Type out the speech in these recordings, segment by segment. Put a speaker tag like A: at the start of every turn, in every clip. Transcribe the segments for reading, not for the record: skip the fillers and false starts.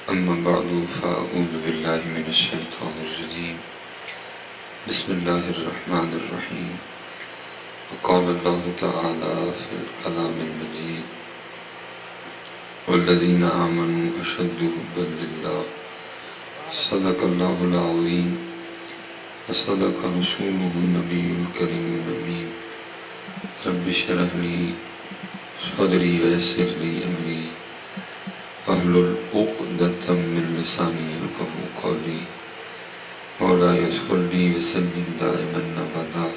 A: أما بعد فأعوذ بالله من الشيطان الرجيم بسم الله الرحمن الرحيم وقال الله تعالى في الكلام المجيد والذين آمنوا أشد حبا لله صدق الله العظيم وصدق رسوله النبي الكريم الأمين رب اشرح لي صدري ويسر لي أمري واحلل عقدة من لساني يفقهوا قولي مولاي صل وسلم دائما أبدا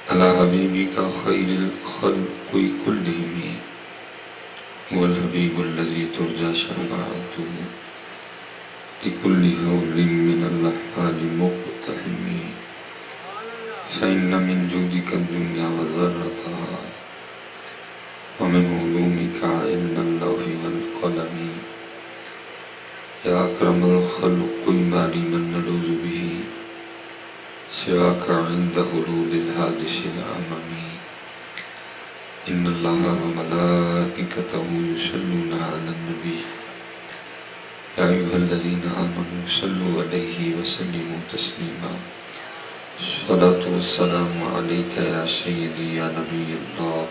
A: على حبيبك خير الخلق كلهم هو الحبيب الذي ترجى شفاعته لكل هول من الأحوال مقتحم فإن من جودك الدنيا وذرتها ومن علومك علم اللوح والقلم يا أكرم الخلق ما لمن نلوذ به سواك عند حلول الحادث الأمم إن الله وملائكته يصلون على النبي يا أيها الذين آمنوا صلوا عليه وسلموا تسليما الصلاة والسلام عليك يا سيدي يا نبي الله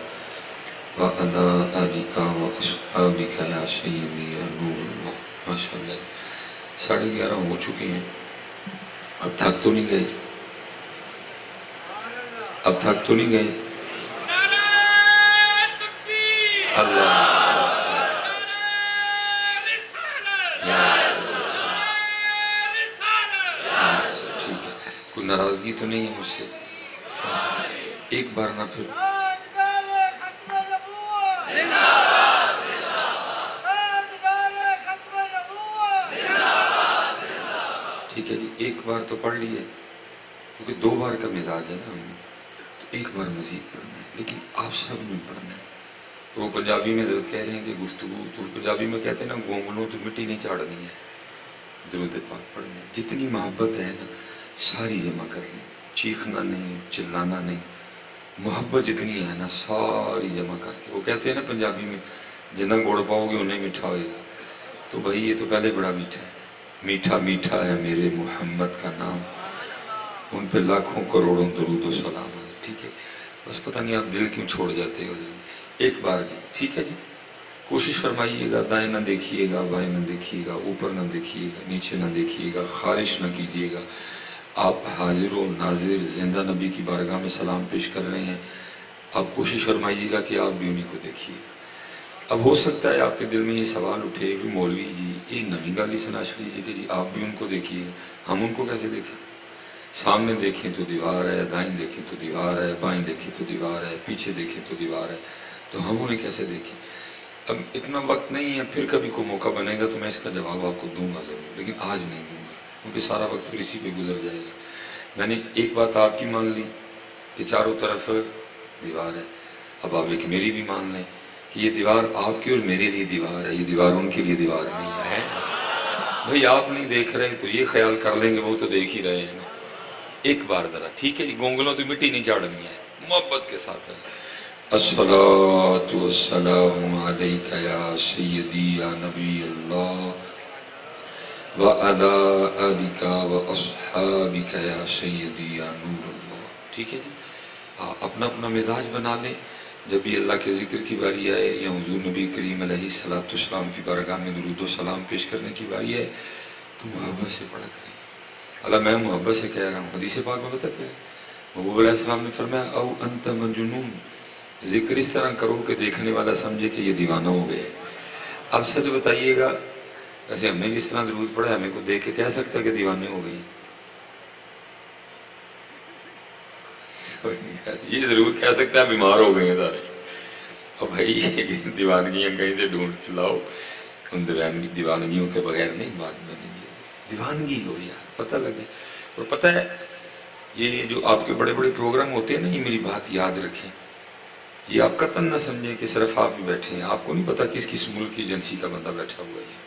A: وعلى آلك وأصحابك يا سيدي يا نور الله ماشاء اللہ 11:30 ہو چکی ہیں اب تھک تو نہیں گئے اللہ ٹھیک ہے کوئی ناراضگی تو نہیں ہے مجھ سے ایک بار نہ پھر ٹھیک ہے جی ایک بار تو پڑھ لیے کیونکہ 2 بار کا مزاج ہے نا تو ایک بار مزید پڑھنا ہے لیکن آپ سب نے پڑھنا ہے وہ پنجابی میں حضرت کہہ رہے ہیں کہ گفتگو تو پنجابی میں کہتے ہیں نا گونگلوں تو مٹی نہیں چاڑنی ہے درود پاک پڑھنا ہے جتنی محبت ہے نا ساری جمع کرنی چیخنا نہیں چلانا نہیں محبت جتنی ہے نا ساری جمع کر کے وہ کہتے ہیں نا پنجابی میں جتنا گوڑ پاؤ گے انہیں میٹھا ہوئے گا تو بھائی یہ تو پہلے بڑا میٹھا ہے میٹھا میٹھا ہے میرے محمد کا نام ان پہ لاکھوں کروڑوں درود و سلام ہے ٹھیک ہے بس پتہ نہیں آپ دل کیوں چھوڑ جاتے ہو ایک بار جی ٹھیک ہے جی کوشش فرمائیے گا دائیں نہ دیکھیے گا بائیں نہ دیکھیے گا اوپر نہ دیکھیے گا نیچے نہ دیکھیے گا خارش نہ کیجیے گا آپ حاضر و ناظر زندہ نبی کی بارگاہ میں سلام پیش کر رہے ہیں آپ کوشش فرمائیے گا کہ آپ بھی انہیں کو دیکھیے اب ہو سکتا ہے آپ کے دل میں یہ سوال اٹھے کہ مولوی جی یہ نئی گالی سنا لیجیے کہ جی آپ بھی ان کو دیکھیے ہم ان کو کیسے دیکھیں سامنے دیکھیں تو دیوار ہے دائیں دیکھیں تو دیوار ہے بائیں دیکھیں تو دیوار ہے پیچھے دیکھیں تو دیوار ہے تو ہم انہیں کیسے دیکھیں اب اتنا وقت نہیں ہے پھر کبھی کوئی موقع بنے گا تو میں اس کا جواب آپ کو دوں گا ضرور لیکن آج نہیں دوں گا کیونکہ سارا وقت پھر اسی پہ گزر جائے گا میں نے ایک بات آپ کی مان لی کہ چاروں طرف دیوار ہے اب آپ ایک میری بھی مان لیں کہ یہ دیوار آپ کی اور میرے لیے دیوار ہے یہ دیوار ان کے لیے دیوار نہیں ہے بھئی آپ نہیں دیکھ رہے تو یہ خیال کر لیں گے وہ تو دیکھ ہی رہے ہیں نا ایک بار ذرا ٹھیک ہے جی گونگلوں تو مٹی نہیں چاڑنی ہے محبت کے ساتھ الصلاۃ والسلام علیک یا سیدی یا نبی اللہ وعلی آلک واصحابک یا سیدی یا نور اللہ ٹھیک ہے جی اپنا اپنا مزاج بنا لیں جب بھی اللہ کے ذکر کی باری آئے یا حضور نبی کریم علیہ السلام کی بارگاہ میں درود و سلام پیش کرنے کی باری آئے تو محبت سے پڑھا کریں اللہ میں محبت سے کہہ رہا ہوں حدیث پاک میں بتا کہ محبوب علیہ السلام نے فرمایا او انت مجنون ذکر اس طرح کرو کہ دیکھنے والا سمجھے کہ یہ دیوانہ ہو گئے اب سچ بتائیے گا ویسے ہم نے اس طرح درود پڑھا ہمیں کو دیکھ کے کہہ سکتا کہ دیوانے ہو گئے یہ ضرور کہہ سکتا ہے بیمار ہو گئے سارے اور بھائی دیوانگیاں کہیں سے ڈھونڈ چلاؤ ان دیوانگیوں کے بغیر نہیں بات بنے گی دیوانگی ہو یار پتہ لگے اور پتہ ہے یہ جو آپ کے بڑے بڑے پروگرام ہوتے ہیں نا یہ میری بات یاد رکھیں یہ آپ قطعاً نہ سمجھیں کہ صرف آپ ہی بیٹھے ہیں آپ کو نہیں پتا کس کس ملک کی ایجنسی کا بندہ بیٹھا ہوا ہے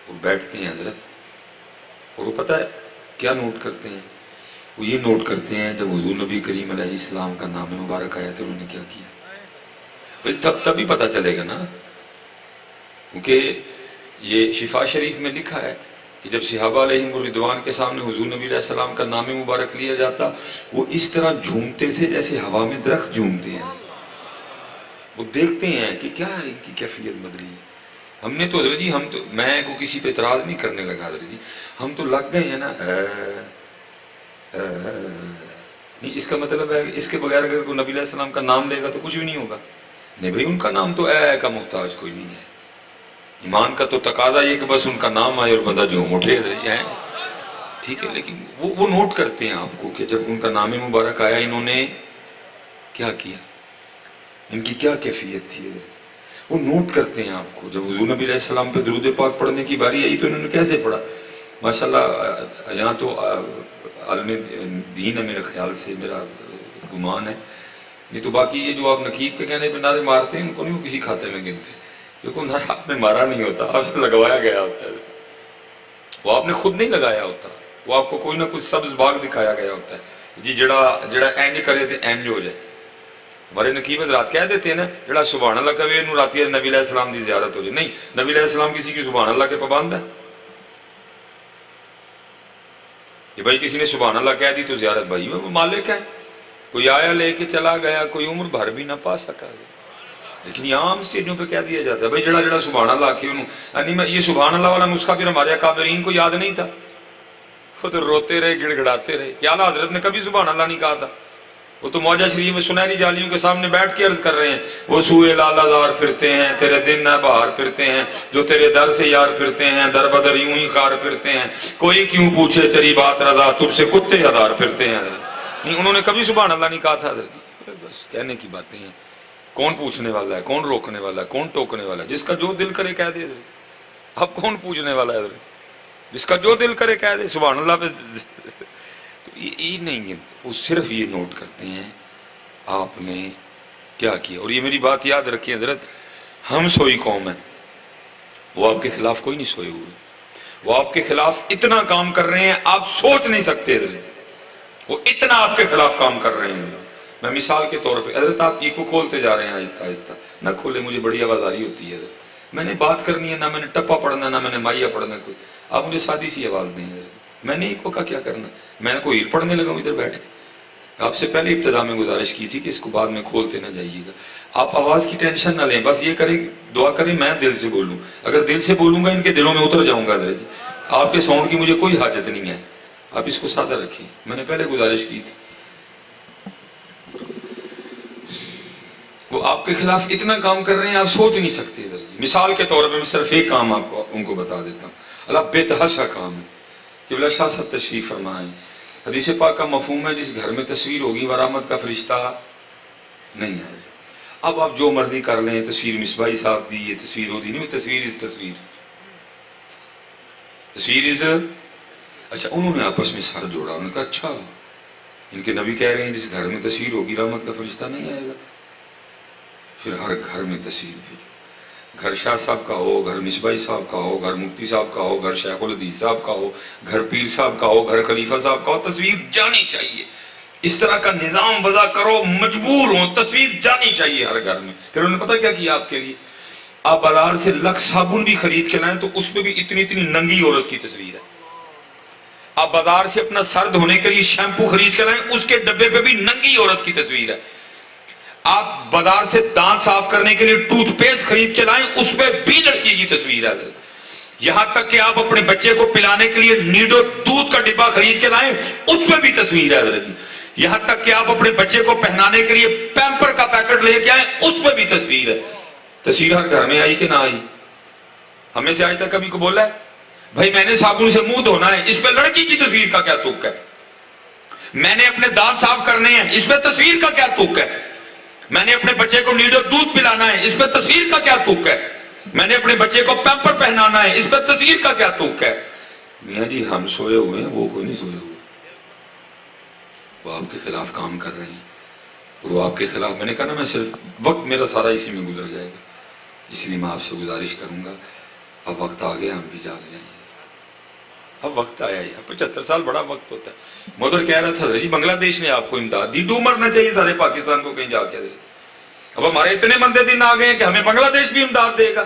A: وہ بیٹھتے ہیں حضرت اور وہ پتہ ہے کیا نوٹ کرتے ہیں وہ یہ نوٹ کرتے ہیں جب حضور نبی کریم علیہ السلام کا نام مبارک آیا تو انہوں نے کیا کیا تب ہی پتہ چلے گا نا کیونکہ یہ شفا شریف میں لکھا ہے کہ جب صحابہ علیہم الرضوان کے سامنے حضور نبی علیہ السلام کا نام مبارک لیا جاتا، وہ اس طرح جھومتے تھے جیسے ہوا میں درخت جھومتے ہیں. وہ دیکھتے ہیں کہ کیا ان کی کیفیت بدلی ہے. ہم نے تو حضرت جی میں کو کسی پہ اعتراض نہیں کرنے لگا حضرت جی، ہم تو لگ گئے ہیں نا نہیں. اس کا مطلب ہے اس کے بغیر اگر کوئی نبی علیہ السلام کا نام لے گا تو کچھ بھی نہیں ہوگا. نہیں بھائی، ان کا نام تو اے کا محتاج کوئی نہیں ہے. ایمان کا تو تقاضا یہ کہ بس ان کا نام آئے اور بندہ جو اٹھے ہے، ٹھیک ہے. لیکن وہ نوٹ کرتے ہیں آپ کو کہ جب ان کا نام مبارک آیا انہوں نے کیا کیا، ان کی کیا کیفیت تھی. وہ نوٹ کرتے ہیں آپ کو. جب حضور نبی علیہ السلام پہ درود پاک پڑھنے کی باری آئی تو انہوں نے کیسے پڑھا. ماشاءاللہ یہاں تو عالم دین ہے میرے خیال سے، میرا گمان ہے. یہ تو باقی یہ جو آپ نقیب کے کہنے پہ نعرے مارتے ہیں ان کو نہیں وہ کسی کھاتے میں گنتے، کیونکہ نعرہ آپ نے مارا نہیں ہوتا، آپ سے لگوایا گیا ہوتا ہے. وہ آپ نے خود نہیں لگایا ہوتا، وہ آپ کو کوئی نہ کوئی سبز باغ دکھایا گیا ہوتا ہے جی. جڑا اینج کرے تھے اینج ہو جائے. ہمارے نقیب حضرات کہہ دیتے ہیں نا، جڑا سبحان اللہ کہے انہوں راتی نبی علیہ السلام دی زیارت ہو جائے. نہیں، نبی علیہ السلام کسی کی سبحان اللہ کے پابند ہے کہ بھائی کسی نے سبحان اللہ کہہ دی تو زیارت. بھائی وہ مالک ہے، کوئی آیا لے کے چلا گیا، کوئی عمر بھر بھی نہ پا سکا. لیکن یہاں عام سٹیجوں پہ کہہ دیا جاتا ہے بھائی جڑا سبحان اللہ کی انہوں یعنی یہ سبحان اللہ والا نسخہ پھر ہمارے اکابرین کو یاد نہیں تھا. وہ تو روتے رہے، گڑ گڑاتے رہے. یا اعلیٰ حضرت نے کبھی سبحان اللہ نہیں کہا تھا. وہ تو موجہ شریف میں سنہری جالیوں کے سامنے بیٹھ کے عرض کر رہے ہیں، وہ سوئے لالہ زار پھرتے ہیں تیرے دن نہ بہار پھرتے ہیں، جو تیرے در سے یار پھرتے ہیں در بدر یوں ہی خار پھرتے ہیں، کوئی کیوں پوچھے تیری بات رضا تجھ سے کتے ہزار پھرتے ہیں. نہیں، انہوں نے کبھی سبحان اللہ نہیں کہا تھا. بس کہنے کی باتیں ہیں. کون پوچھنے والا ہے، کون روکنے والا ہے، کون ٹوکنے والا ہے. جس کا جو دل کرے کہہ دے. اب کون پوچھنے والا ہے حضرت؟ جس کا جو دل کرے کہہ دے سبحان اللہ پہ. یہ نہیں ہے، وہ صرف یہ نوٹ کرتے ہیں آپ نے کیا کیا. اور یہ میری بات یاد رکھیے حضرت، ہم سوئی قوم ہے، وہ آپ کے خلاف کوئی نہیں سوئے ہوئے. وہ آپ کے خلاف اتنا کام کر رہے ہیں آپ سوچ نہیں سکتے حضرت. وہ اتنا آپ کے خلاف کام کر رہے ہیں. میں مثال کے طور پہ حضرت آپ کو کھولتے جا رہے ہیں آہستہ آہستہ. نہ کھولے، مجھے بڑی آواز آ رہی ہوتی ہے حضرت. میں نے بات کرنی ہے، نہ میں نے ٹپا پڑھنا، نہ میں نے مائیا پڑھنا. کوئی آپ مجھے سادی سی آواز دیں حضرت. میں نے ایکو کا کیا کرنا، میں نے کوئی پڑھنے لگا ہوں ادھر بیٹھ کے. آپ سے پہلے ابتدا میں گزارش کی تھی کہ اس کو بعد میں کھولتے نہ جائیے گا. آپ آواز کی ٹینشن نہ لیں، بس یہ کریں دعا کریں میں دل سے بولوں. اگر دل سے بولوں گا ان کے دلوں میں اتر جاؤں گا حضرت جی. آپ کے ساؤنڈ کی مجھے کوئی حاجت نہیں ہے، آپ اس کو سادہ رکھیں. میں نے پہلے گزارش کی تھی. وہ آپ کے خلاف اتنا کام کر رہے ہیں آپ سوچ نہیں سکتے حضرت جی. مثال کے طور پہ میں صرف ایک کام آپ کو ان کو بتا دیتا ہوں. اللہ بے تحاشا کام ہے. قبلہ شاہ صاحب تشریف فرمائیں. حدیث پاک کا مفہوم ہے جس گھر میں تصویر ہوگی ورحمت کا فرشتہ نہیں آئے. اب آپ جو مرضی کر لیں، تصویر مصباحی صاحب دی، یہ تصویر ہوتی نہیں، تصویر از تصویر، تصویر از. اچھا انہوں نے آپس میں سر جوڑا، انہوں نے کہا اچھا ان کے نبی کہہ رہے ہیں جس گھر میں تصویر ہوگی رحمت کا فرشتہ نہیں آئے گا. پھر ہر گھر میں تصویر، پھر گھر شاہ صاحب کا ہو، گھر مصباحی صاحب کا ہو، گھر مفتی صاحب کا ہو، گھر شیخ الحدیث صاحب کا ہو، گھر پیر صاحب کا ہو، گھر خلیفہ صاحب کا ہو، تصویر جانی چاہیے. اس طرح کا نظام وضع کرو، مجبور ہوں، تصویر جانی چاہیے ہر گھر میں. پھر انہوں نے پتہ کیا کیا آپ کے لیے؟ آپ بازار سے لکھ صابن بھی خرید کے لائیں تو اس پہ بھی اتنی اتنی ننگی عورت کی تصویر ہے. آپ بازار سے اپنا سر دھونے کے لیے شیمپو خرید کے لائیں اس کے ڈبے پہ بھی ننگی عورت کی تصویر ہے. آپ بازار سے دانت صاف کرنے کے لیے ٹوتھ پیسٹ خرید کے لائیں اس پہ بھی لڑکی کی تصویر ہے. یہاں تک کہ آپ اپنے بچے کو پلانے کے لیے نیڈو دودھ کا ڈبہ خرید کے لائیں اس پہ بھی تصویر ہے. یہاں تک کہ آپ اپنے بچے کو پہنانے کے لیے پیمپر کا پیکٹ لے کے آئیں اس پہ بھی تصویر ہے. تصویر ہر گھر میں آئی کہ نہ آئی؟ ہمیں سے آج تک کبھی کو بولا ہے بھائی میں نے صابن سے منہ دھونا ہے، اس پہ لڑکی کی تصویر کا کیا تک ہے؟ میں نے اپنے دانت صاف کرنے ہیں، اس پہ تصویر کا کیا تک ہے؟ میں نے اپنے بچے کو نیڈو دودھ پلانا ہے، اس پہ تصویر کا کیا تک ہے؟ میں نے اپنے بچے کو پیمپر پہنانا ہے، اس پہ تصویر کا کیا تک ہے؟ میاں جی ہم سوئے ہوئے ہیں، وہ کوئی نہیں سوئے ہوئے. وہ آپ کے خلاف کام کر رہے ہیں اور وہ آپ کے خلاف. میں نے کہا نا میں صرف وقت میرا سارا اسی میں گزر جائے گا، اس لیے میں آپ سے گزارش کروں گا اب وقت آ گیا، ہم بھی جاگ جائیں. اب وقت آیا ہے. 75 سال بڑا وقت ہوتا ہے. مدر کہہ رہا تھا جی بنگلہ دیش نے آپ کو امداد دی، ڈوب مرنا چاہیے سارے پاکستان کو کہیں جا کے. اب ہمارے اتنے مندے دن آ گئے ہیں کہ ہمیں بنگلہ دیش بھی امداد دے گا.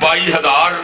A: 22,000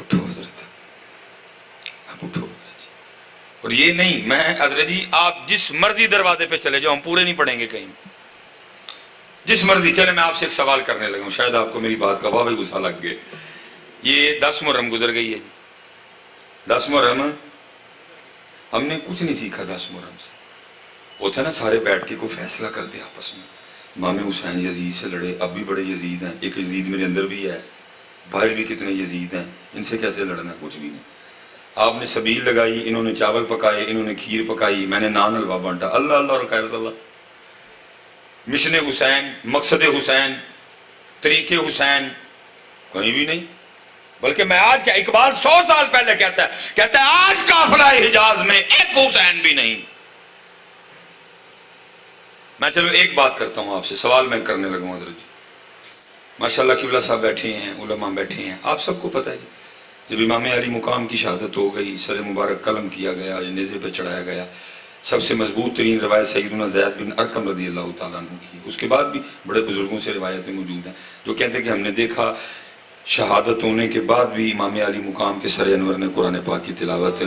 A: اٹھو حضرت، اب اٹھو. اور یہ نہیں میں حضرت جی آپ جس مرضی دروازے پہ چلے جاؤ، ہم پورے نہیں پڑھیں گے کہیں، جس مرضی. چلے میں آپ سے ایک سوال کرنے لگا ہوں، شاید آپ کو میری بات کا واقعی غصہ لگ گئے. یہ 10 محرم گزر گئی ہے جی. 10 محرم ہم نے کچھ نہیں سیکھا 10 محرم سے. وہ تھا نا سارے بیٹھ کے کوئی فیصلہ کرتے آپس میں. امام حسین یزید سے لڑے، اب بھی بڑے یزید ہیں، ایک یزید میرے اندر بھی ہے، باہر بھی کتنے یزید ہیں، ان سے کیسے لڑنا؟ کچھ بھی نہیں. آپ نے سبیل لگائی، انہوں نے چاول پکائے، انہوں نے کھیر پکائی، میں نے نان حلوہ بانٹا. اللہ اللہ اور خیرت اللہ. مشن حسین، مقصد حسین، طریقے حسین کہیں بھی نہیں. بلکہ میں آج کیا، اقبال 100 سال پہلے کہتا ہے آج قافلہ حجاز میں ایک حسین بھی نہیں. میں چلو ایک بات کرتا ہوں آپ سے، سوال میں کرنے لگا ہوں حضرت جی. ماشاءاللہ قبلہ صاحب بیٹھے ہیں، علماء بیٹھے ہیں، آپ سب کو پتہ ہے جی جب امام علی مقام کی شہادت ہو گئی، سر مبارک قلم کیا گیا، نیزے پہ چڑھایا گیا، سب سے مضبوط ترین روایت سیدنا زید بن ارقم رضی اللہ تعالیٰ عنہ کی. اس کے بعد بھی بڑے بزرگوں سے روایتیں موجود ہیں جو کہتے ہیں کہ ہم نے دیکھا شہادت ہونے کے بعد بھی امام علی مقام کے سر انور نے قرآن پاک کی تلاوت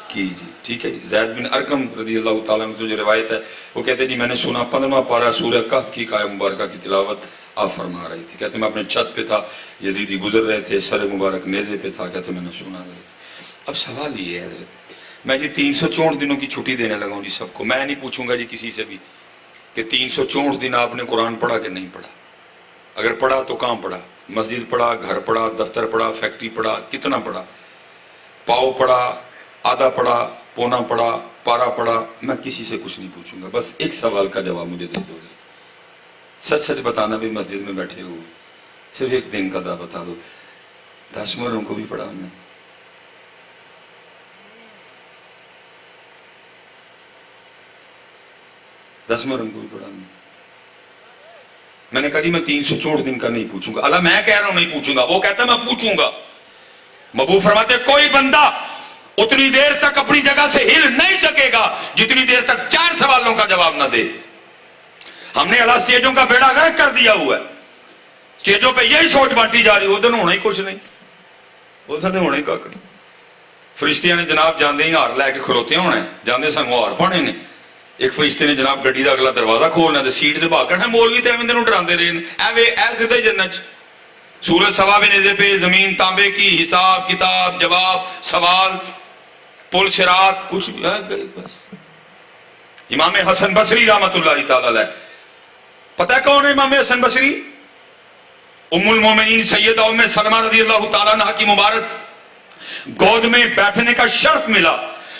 A: کی. جی ٹھیک ہے جی. زید بن ارقم رضی اللہ تعالیٰ عنہ جو روایت ہے وہ کہتے ہیں جی میں نے سنا 15واں پارہ سورہ کہف کی آیت مبارکہ کی تلاوت آپ فرما رہی تھی. کہتے میں اپنے چھت پہ تھا، یزیدی گزر رہے تھے، سر مبارک نیزے پہ تھا، کہتے میں نے سنا. اب سوال یہ ہے حضرت، میں جی 364 دنوں کی چھٹی دینے لگا ہوں جی سب کو. میں نہیں پوچھوں گا جی کسی سے بھی کہ 364 دن آپ نے قرآن پڑھا کہ نہیں پڑھا. اگر پڑھا تو کہاں پڑھا؟ مسجد پڑھا، گھر پڑھا، دفتر پڑھا، فیکٹری پڑھا، کتنا پڑھا؟ پاؤ پڑھا، آدھا پڑھا، پونا پڑھا، پارا پڑھا؟ میں کسی سے کچھ نہیں پوچھوں گا، بس ایک سوال کا جواب مجھے دے دو. سچ سچ بتانا بھی مسجد میں بیٹھے ہو، صرف ایک دن کا دا بتا دو. 10 محرم کو بھی پڑھا ہم نے؟ 10 محرم کو بھی پڑھا ہم نے؟ میں نے کہا جی میں 364 دن کا نہیں پوچھوں گا. اللہ میں کہہ رہا ہوں نہیں پوچھوں گا، وہ کہتا ہے میں پوچھوں گا. محبوب فرماتے کوئی بندہ اتنی دیر تک اپنی جگہ سے ہل نہیں سکے گا جتنی دیر تک 4 سوالوں کا جواب نہ دے. ہم نے اللہ سٹیجوں کا بیڑا غرق کر دیا ہوا ہے. سٹیجوں پہ یہی سوچ بانٹی جا رہی، ادھر ہونا ہی کچھ نہیں، ادھر نے ہونے کا کچھ. فرشتیاں نے جناب جاندے ہی ہار لے کے کھلوتے ہونا ہے، جاندے سانو ہار پانے نے. ایک فرشتے نے جناب گڈی دا اگلا دروازہ کھولنا تے سیٹ تے بھاگ کرنا. مولوی تے ایویں نوں ڈراندے رہے ایسے تے جنت. سورج سوا بے نیزے پہ، زمین تانبے کی، حساب کتاب جواب سوال، پل صراط، کچھ بھی گئے بس. امام حسن بصری رحمۃ اللہ تعالی علیہ، پتہ ہے کون ہے امام حسن بصری؟ ام المومنین سیدہ ام سلمہ رضی اللہ تعالیٰ عنہ کی مبارک گود میں بیٹھنے کا شرف ملا.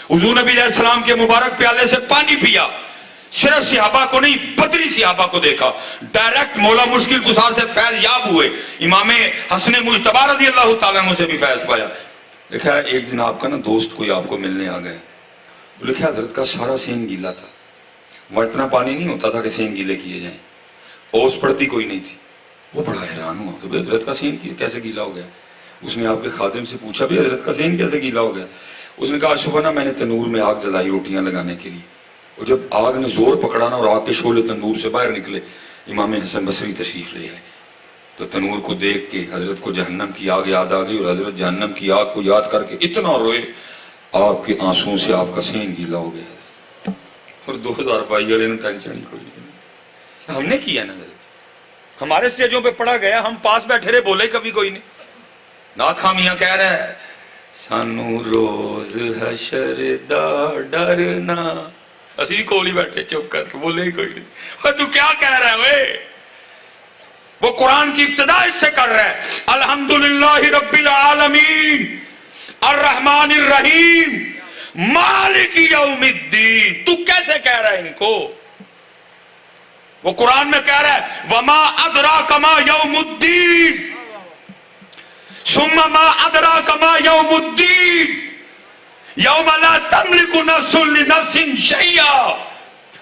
A: حضور نبی علیہ السلام کے مبارک پیالے سے پانی پیا. صرف صحابہ کو نہیں، بدری صحابہ کو دیکھا. ڈائریکٹ مولا مشکل گزار سے فیض یاب ہوئے. امام حسن مجتبی رضی اللہ تعالیٰ عنہ سے بھی فیض پایا. دیکھا ایک دن آپ کا نا دوست کوئی آپ کو ملنے آ گیا. بولے کہ حضرت کا سارا سین گیلا تھا، وہاں اتنا پانی نہیں ہوتا تھا کہ سین گیلے کیے جائیں، اوس پڑتی کوئی نہیں تھی. وہ بڑا حیران ہوا کہ حضرت کا سین کیسے گیلا ہو گیا. اس نے آپ کے خادم سے پوچھا بھی حضرت کا سین کیسے گیلا ہو گیا. اس نے کہا صبح نا میں نے تنور میں آگ جلائی روٹیاں لگانے کے لیے، اور جب آگ نے زور پکڑانا اور آگ کے شعلے تنور سے باہر نکلے، امام حسن بصری تشریف لے آئے. تو تنور کو دیکھ کے حضرت کو جہنم کی آگ یاد آ گئی، اور حضرت جہنم کی آگ کو یاد کر کے اتنا روئے آپ کے آنسوؤں سے آپ کا سین گیلا ہو گیا. اور 2022 والے نے ٹینشن ہی کوئی نہیں. ہم نے کیا نا، ہمارے سٹیجوں پہ پڑا گیا، ہم پاس بیٹھے رہے، بولے کبھی کوئی نہیں. نعت خواہ میاں کہہ رہا ہے سانو روز حشر دا ڈرنا، اسی کول ہی بیٹھے چپ کر کے، بولے ہی کوئی نہیں. تو کیا کہہ رہا ہے وے؟ وہ قرآن کی ابتدا اس سے کر رہا ہے الحمدللہ رب العالمین الرحمن الرحیم مالک یوم الدین. تو کیسے کہہ رہا ہے ان کو؟ وہ قرآن میں کہہ رہا ہے وما ادراک ما یوم الدین ثم ما ادراک ما یوم الدین یوم لا تملک نفس لنفس شیئا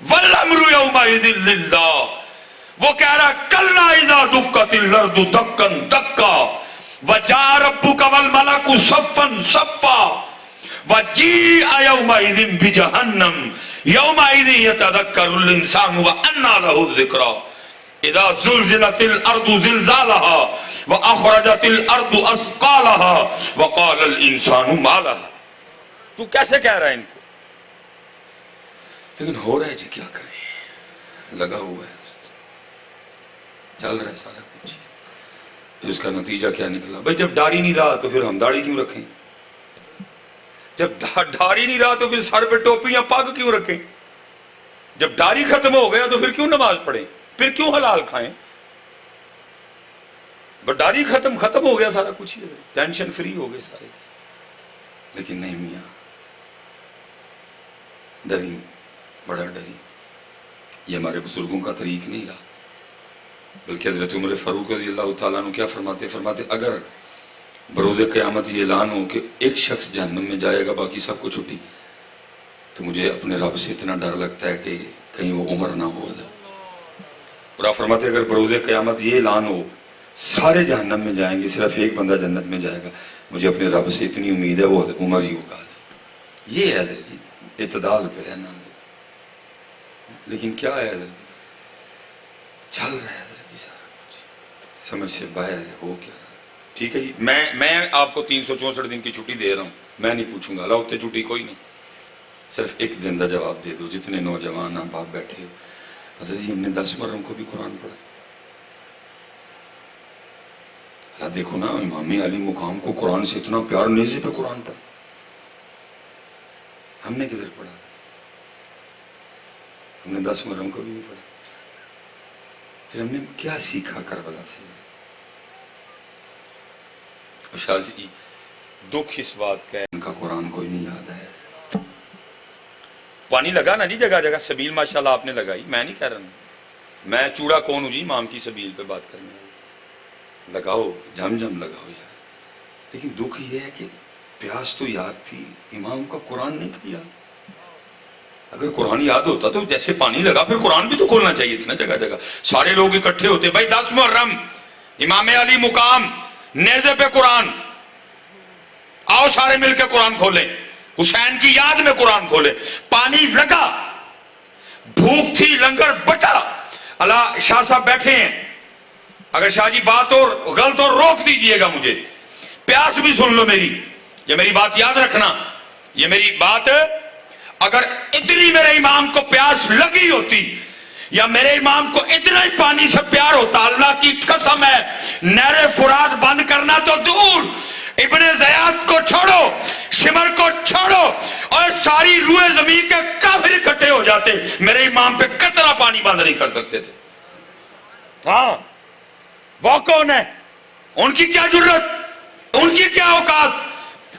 A: والامر یومئذ للہ. وہ کہہ رہا ہے کلا اذا دکت الارض دکا دکا وجاء ربک والملک صفا صفا وجیء یومئذ بجہنم یومئذ یتذکر الانسان وانى له الذکریٰ.
B: اذا زلزلت الارض زلزالها واخرجت الارض اثقالها وقال الانسان ما لها. تو کیسے کہہ رہا ہے ان کو؟
A: لیکن ہو رہا ہے جی، کیا کریں، لگا ہوا ہے، چل رہا ہے سارا کچھ. پھر اس کا نتیجہ کیا نکلا؟ بھائی جب داڑھی نہیں رہا تو پھر ہم داڑھی کیوں رکھیں؟ جب داڑھی نہیں رہا تو پھر سر پہ ٹوپی یا پگ کیوں رکھیں؟ جب داڑھی ختم ہو گیا تو پھر کیوں نماز پڑھیں؟ پھر کیوں حلال کھائیں؟ بس داڑھی ختم ہو گیا سارا کچھ، ٹینشن فری ہو گئے سارے. لیکن نہیں میاں، ڈری، بڑا ڈری. یہ ہمارے بزرگوں کا طریق نہیں رہا، بلکہ حضرت عمر فاروق رضی اللہ تعالیٰ عنہ کیا فرماتے اگر بروز قیامت یہ اعلان ہو کہ ایک شخص جہنم میں جائے گا باقی سب کو چھٹی، تو مجھے اپنے رب سے اتنا ڈر لگتا ہے کہ کہیں وہ عمر نہ ہو. اور آپ فرماتے اگر بروز قیامت یہ اعلان ہو سارے جہنم میں جائیں گے صرف ایک بندہ جنت میں جائے گا، مجھے اپنے رب سے اتنی امید ہے وہ عمر ہی ہوگا. یہ ہے حضرت جی، اعتدال پہ رہنا. لیکن کیا ہے حضرت جی، چل رہا ہے حضرت جی سارا کچھ، سمجھ سے باہر ہے، ہو کیا رہا ہے.
B: ٹھیک ہے جی، میں آپ کو 364 دن کی چھٹی دے رہا ہوں،
A: میں نہیں پوچھوں گا، اللہ اتنے چھٹی کوئی نہیں، صرف ایک دن کا جواب دے دو. جتنے نوجوان آپ بیٹھے ہو، حضرت جی ہم نے 10 محرم کو بھی قرآن پڑھا. اللہ دیکھو نا، امام علی مقام کو قرآن سے اتنا پیار، نیزے پہ قرآن پڑھا. ہم نے کدھر پڑھا؟ ہم نے 10 محرم کو بھی نہیں پڑھا. پھر ہم نے کیا سیکھا کربلا سے؟
B: اور شاہ جی دکھ اس بات کا ہے
A: ان کا قرآن کوئی نہیں یاد ہے.
B: پانی لگا نا جی جگہ جگہ، سبیل ماشاءاللہ آپ نے لگائی، میں نہیں کہہ رہا ہوں، میں چوڑا کون ہوں جی امام کی سبیل پہ بات کرنے والا.
A: لگاؤ، جھم جھم لگاؤ یار. لیکن دکھ یہ ہے کہ پیاس تو یاد تھی، امام کا قرآن نہیں تھا یاد. اگر قرآن یاد ہوتا تو جیسے پانی لگا پھر قرآن بھی تو کھولنا چاہیے تھا نا جگہ جگہ. سارے لوگ اکٹھے ہوتے، بھائی 10 محرم امام علی مقام، نیزے پہ قرآن، آؤ سارے مل کے قرآن کھولیں، حسین کی یاد میں قرآن کھولیں. پانی لگا، بھوک تھی، لنگر بٹا. اللہ شاہ صاحب بیٹھے ہیں، اگر شاہ جی بات اور غلط اور روک دیجئے گا مجھے. پیاس بھی سن لو میری، یہ میری بات یاد رکھنا، یہ میری بات، اگر اتنی میرے امام کو پیاس لگی ہوتی یا میرے امام کو اتنا ہی پانی سے پیار ہوتا، اللہ کی قسم ہے نہر فرات بند کرنا تو دور، ابن زیاد کو چھوڑو، شمر کو چھوڑو، اور ساری روئے زمین کے کافر اکٹھے ہو جاتے، میرے امام پہ قطرہ پانی بند نہیں کر سکتے تھے. ہاں وہ کون ہے؟ ان کی کیا ضرورت، ان کی کیا اوقات؟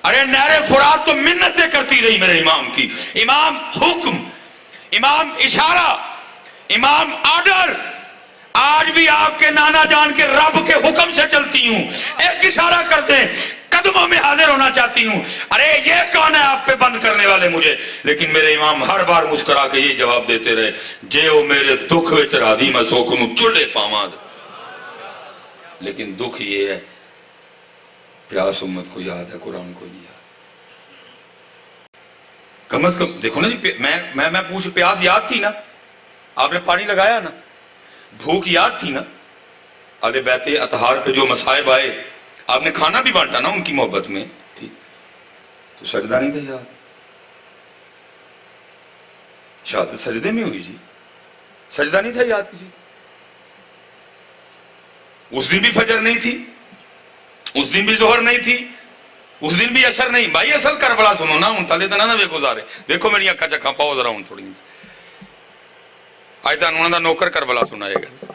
A: ارے نہر فرات تو منتیں کرتی رہی میرے امام کی. امام حکم، امام اشارہ، امام آرڈر. آج بھی آپ کے نانا جان کے رب کے حکم سے چلتی ہوں، ایک اشارہ کر دیں قدموں میں حاضر ہونا چاہتی ہوں. ارے یہ کون ہے آپ پہ بند کرنے والے مجھے؟ لیکن میرے امام ہر بار مسکرا کے یہ جواب دیتے رہے، جے او میرے دکھ وچ رادی میں سوکھنوں چلے پاواں. لیکن دکھ یہ ہے پیاس امت کو یاد ہے، قرآن کو نہیں یاد. کم از کم دیکھو نا جی، میں پوچھ، پیاس یاد تھی نا؟ آپ نے پانی لگایا نا؟ بھوک یاد تھی نا؟ اہل بیت اطہار پہ جو مصائب آئے، آپ نے کھانا بھی بانٹا نا ان کی محبت میں، ٹھیک تو سجدہ نہیں تھا یاد؟ شہادت سجدے میں ہوئی جی، سجدہ نہیں تھا یاد کسی؟ اس دن بھی فجر نہیں تھی، اس دن بھی ظہر نہیں تھی، اس دن بھی عصر نہیں. بھائی اصل کربلا سنو نا، ان تلے تنا نہ ویکھو زارے، دیکھو میری اکھا چکھاں پاؤ ذرا ہوں تھوڑی. آج تانوں دا نوکر کربلا سنائے گا،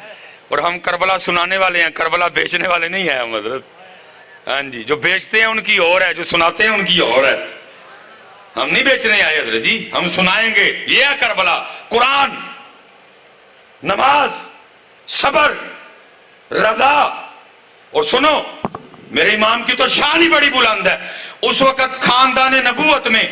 A: اور ہم کربلا سنانے والے ہیں، کربلا بیچنے والے نہیں ہیں ہم حضرت. ہاں جی، جو بیچتے ہیں ان کی اور ہے، جو سناتے ہیں ان کی اور ہے. ہم نہیں بیچنے آئے حضرت جی، ہم سنائیں گے. یہ ہے کربلا، قرآن، نماز، صبر، رضا. اور سنو میرے امام کی تو شان ہی بڑی بلند ہے. اس وقت خاندان نبوت میں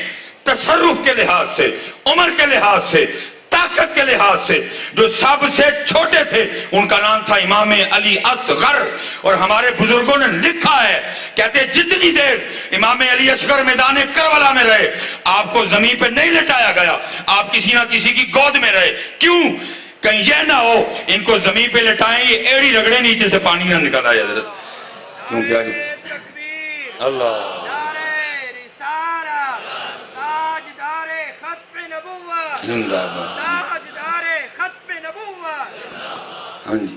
A: تصرف کے لحاظ سے، عمر کے لحاظ سے، طاقت کے لحاظ سے جو سب سے چھوٹے تھے ان کا نام تھا امام علی اصغر. اور ہمارے بزرگوں نے لکھا ہے، کہتے جتنی دیر امام علی اصغر میدان کربلا میں رہے، آپ کو زمین پہ نہیں لٹایا گیا، آپ کسی نہ کسی کی گود میں رہے. کیوں؟
B: کہیں یہ نہ ہو ان کو زمین پہ لٹائیں یہ ایڑی رگڑے نیچے سے پانی نہ نکل آئے حضرت. کیونکہ آج اللہ
C: نعرہ رسالہ تاجدار ختم نبوت
A: زندہ باد.
C: تاجدار ختم نبوت.
A: ہاں جی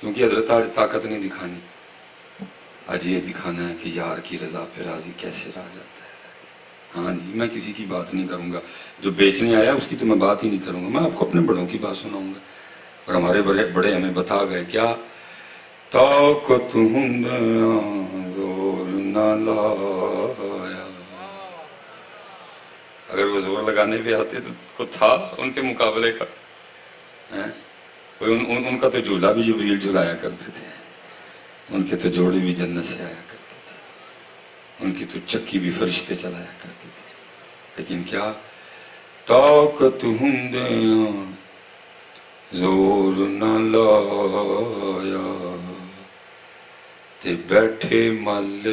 A: کیونکہ حضرت آج طاقت نہیں دکھانی, آج یہ دکھانا ہے کہ یار کی رضا پہ راضی کیسے رہ جاتا ہے. ہاں جی میں کسی کی بات نہیں کروں گا, جو بیچنے آیا اس کی تو میں بات ہی نہیں کروں گا, میں آپ کو اپنے بڑوں کی بات سناؤں گا. اور ہمارے بڑے ہمیں بتا گئے کیا, طاقت ہندیاں زور نہ لایا. اگر وہ زور لگانے پہ آتے تو کو تھا ان کے مقابلے کا, ان کا تو جھولا بھی جبریل جھلایا کرتے تھے, ان کے تو جوڑے بھی جنت سے آیا کرتے تھے, ان کی تو چکی بھی فرشتے چلایا کرتے تھے. لیکن کیا طاقت ہندیاں زور نہ لایا تے بیٹھے مل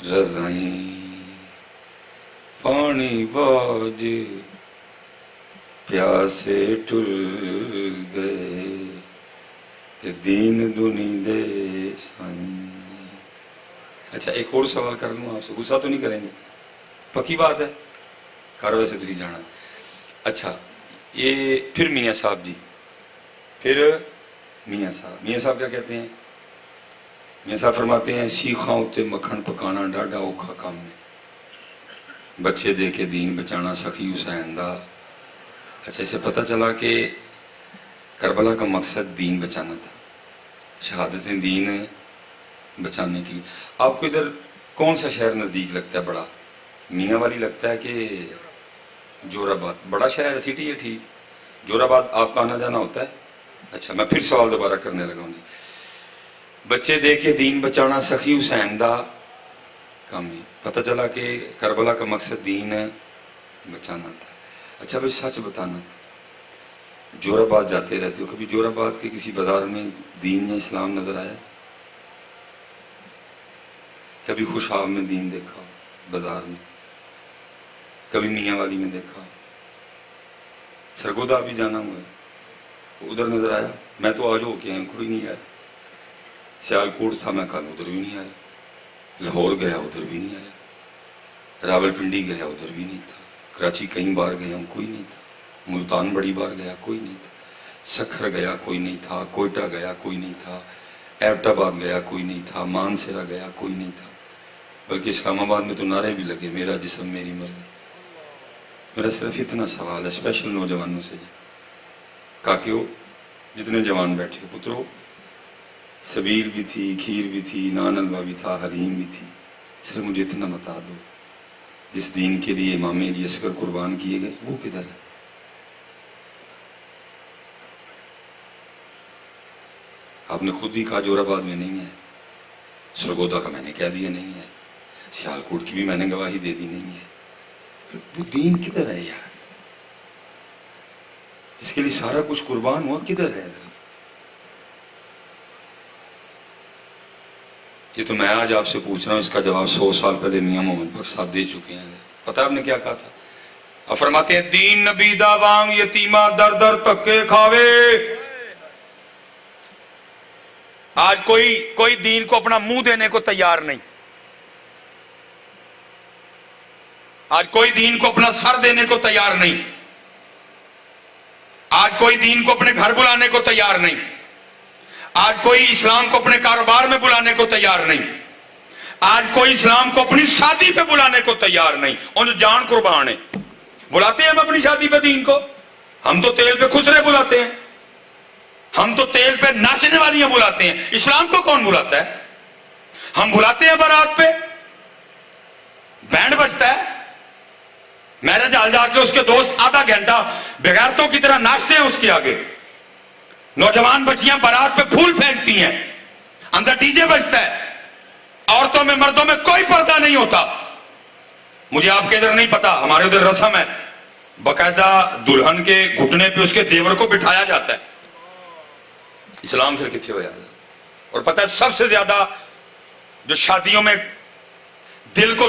A: رضائیں پانی باج پیاسے ٹر گئے تے دین دنی دے سائیں. اچھا ایک اور سوال کر لوں آپ سے, غصہ تو نہیں کریں گے؟ پکی بات ہے, کار ویسے تھی جانا. اچھا یہ پھر میاں صاحب جی, پھر میاں صاحب کیا کہتے ہیں؟ میاں صاحب فرماتے ہیں سیخاں اتے مکھن پکانا ڈاڈا اوکھا کام ہے, بچے دے کے دین بچانا سخی حسین دا. اچھا اسے پتہ چلا کہ کربلا کا مقصد دین بچانا تھا, شہادت دین بچانے کی. آپ کو ادھر کون سا شہر نزدیک لگتا ہے بڑا, میاں والی لگتا ہے کہ جور آباد؟ بڑا شہر ہے, سٹی ہے, ٹھیک. جور آباد آپ کا آنا جانا ہوتا ہے؟ اچھا میں پھر سوال دوبارہ کرنے لگا ہوں. بچے دے کے دین بچانا سخی حسین دا کام ہے, پتہ چلا کہ کربلا کا مقصد دین بچانا تھا. اچھا بھائی سچ بتانا, جور آباد جاتے رہتے ہو, کبھی جور آباد کے کسی بازار میں دین یا اسلام نظر آیا؟ کبھی خوشاب میں دین دیکھا بازار میں؟ کبھی میاں والی میں دیکھا؟ سرگودا بھی جانا ہوا ہے, ادھر نظر آیا؟ میں تو آج ہو کے آیا, کوئی نہیں آیا. سیال کوٹ تھا, میں کل ادھر بھی نہیں آیا. لاہور گیا ادھر بھی نہیں آیا. راول پنڈی گیا ادھر بھی نہیں تھا. کراچی کئی بار گیا ہوں, کوئی نہیں تھا. ملتان بڑی بار گیا, کوئی نہیں تھا. سکھر گیا, کوئی نہیں تھا. کوئٹہ گیا, کوئی نہیں تھا. ایبٹ آباد گیا, کوئی نہیں تھا. مانسیرا گیا, کوئی نہیں تھا. بلکہ اسلام آباد میں تو نعرے بھی لگے, میرا جسم میری مرضی. میرا صرف اتنا سوال ہے اسپیشل نوجوانوں سے, کاکیو جتنے جوان بیٹھے پترو, سبیل بھی تھی, کھیر بھی تھی, نان حلوہ بھی تھا, حلیم بھی تھی. صرف مجھے اتنا بتا دو, جس دین کے لیے امام علی اصغر قربان کیے گئے وہ کدھر ہے؟ آپ نے خود ہی کہا جور آباد میں نہیں ہے, سرگودا کا میں نے کہہ دیا نہیں ہے, سیالکوٹ کی بھی میں نے گواہی دے دی نہیں ہے. وہ دین کدھر ہے یار, اس کے لیے سارا کچھ قربان ہوا, کدھر ہے؟ یہ تو میں آج آپ سے پوچھ رہا ہوں, اس کا جواب 100 سال پہلے میاں محمد بخش صاحب دے چکے ہیں. پتہ آپ نے کیا کہا تھا؟ آپ فرماتے ہیں دین نبی دا وانگ یتیمہ در در تکے کھاوے. آج کوئی دین کو اپنا منہ دینے کو تیار نہیں, آج کوئی دین کو اپنا سر دینے کو تیار نہیں, آج کوئی دین کو اپنے گھر بلانے کو تیار نہیں, آج کوئی اسلام کو اپنے کاروبار میں بلانے کو تیار نہیں, آج کوئی اسلام کو اپنی شادی پہ بلانے کو تیار نہیں. ان جان قربان ہے. بلاتے ہیں ہم اپنی شادی پہ دین کو, ہم تو تیل پہ خسرے بلاتے ہیں, ہم تو تیل پہ ناچنے والیاں بلاتے ہیں. اسلام کو کون بلاتا ہے؟ ہم بلاتے ہیں بارات پہ, بینڈ بجتا ہے, میرج ہال جا کے اس کے دوست آدھا گھنٹہ بغیرتوں کی طرح ناچتے ہیں اس کے آگے. نوجوان بچیاں بارات پہ پھول پھینکتی ہیں, اندر ڈی جے بجتا ہے, عورتوں میں مردوں میں کوئی پردہ نہیں ہوتا. مجھے آپ کے ادھر نہیں پتا, ہمارے ادھر رسم ہے, باقاعدہ دلہن کے گھٹنے پہ اس کے دیور کو بٹھایا جاتا ہے. اسلام پھر کتنے ہو جاتا ہے. اور پتہ ہے سب سے زیادہ جو شادیوں میں دل کو